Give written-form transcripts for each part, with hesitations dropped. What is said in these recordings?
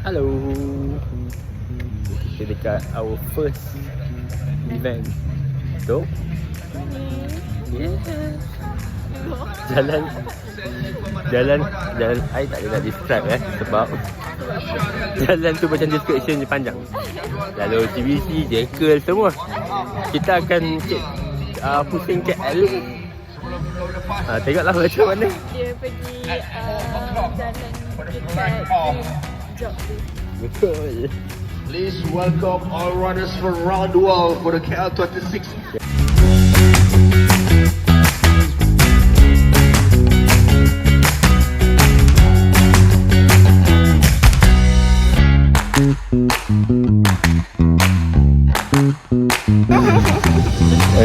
Hello. Kita dekat our first event. So, yeah. Jalan I tak boleh nak describe sebab jalan tu macam description dia panjang. Lalu TVC, Jekyll semua. Kita akan pusing KL. Tengoklah macam mana. Dia pergi jalan dekat job tu. Betul. Please welcome all runners from around the world for the KL26.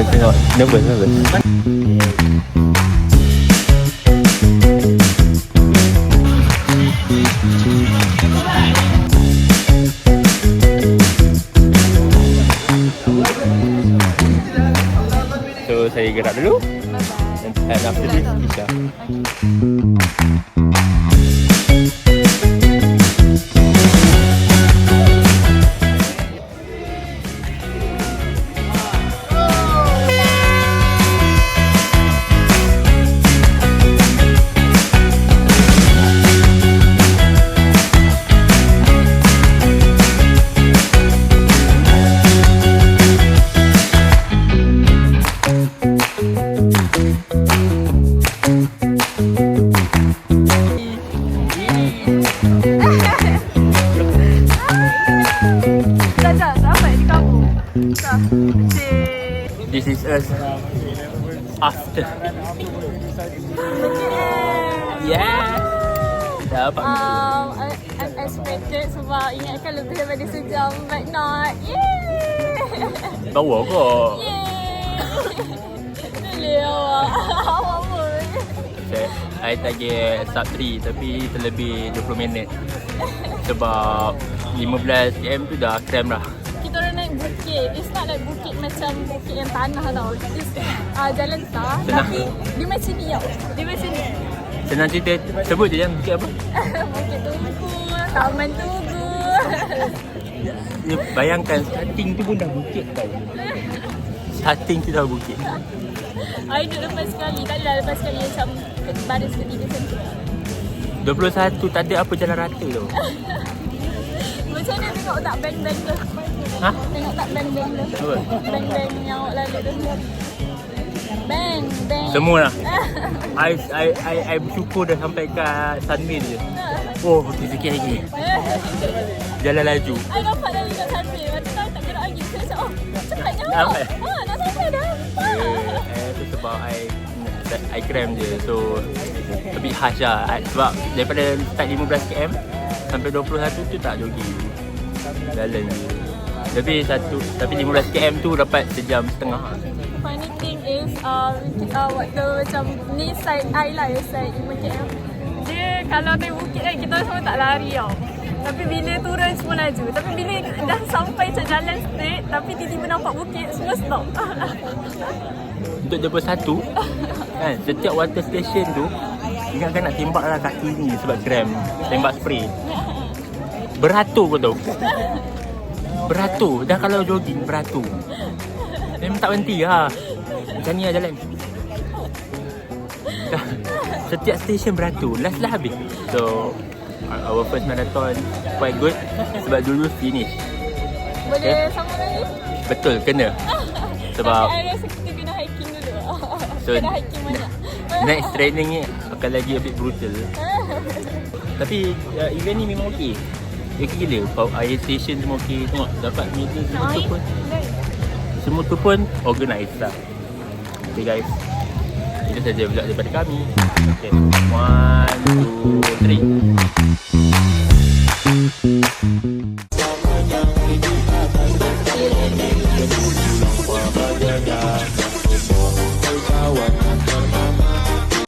Tengok, nervous. So, saya gerak dulu. And after this, Isha. This is us after. Yeah. Dapat. Unexpected sebab ingatkan lebih daripada sejam, but not. Yeay. Bawa kok. Yeay. Boleh awak. Awak pun. I target sub 3 tapi terlebih 20 minit. Sebab 15 km tu dah krem dah. Kita orang naik bukit. It's not like bukit macam bukit yang tanah tau. It's jalan besar. Tapi dia macam ni tau. Dia macam ni. Senang cerita, sebut je yang bukit apa? Bukit Tugu, Taman Tugu. Bayangkan starting tu pun dah bukit tau. Starting tu dah bukit. I duduk lepas sekali. Tak adalah lepas sekali macam baris ketiga macam tu. 21 tak ada apa jalan rata tau. Macam mana tengok tak bang-bang tu? Ha? Tengok tak bang-bang tu? Apa? Bang-bang yang awak lalu tu. Bang. Semua lah. I bersyukur dah sampai kat Sunway je. Oh, sikit lagi. Jalan laju. I nampak dah dekat Sunway. Lepas tu tak gerak lagi. Saya macam, cepatnya awak. Nampak? Nak sampai dah. Itu sebab I cram je. So, a bit harsh lah. Sebab daripada start 15 km sampai 21 tu tak jogging. Jalan je. Tapi 15 km tu dapat sejam setengah. Funny thing is, waktu macam ni side I lah, side 5 km. Dia kalau naik bukit kan, kita semua tak lari tau. Tapi bila turun semua laju. Tapi bila dah sampai macam jalan straight, tapi tiba-tiba nampak bukit, semua stop. Untuk 21 kan, setiap water station tu ingatkan nak tembak lah kaki ni sebab kram. Tembak spray. Beratur kau tahu. Beratur. Dah kalau jogging beratur. Memang tak berhenti lah. Macam ni lah jalan. Setiap station beratur. Last lah habis. So our first marathon quite good. Sebab dulu finish. Boleh sambung lagi? Betul, kena. Sebab I rasa kita kena hiking dulu. So, kena hiking banyak. next training ni akan lagi a bit brutal. Tapi event ni memang okey. Okey gila. Air station semua okey. Tengok dapat meja semua tu pun. Semua tu pun organised lah. Okay guys, itu saja vlog daripada kami. Okay, 1, 2, 3.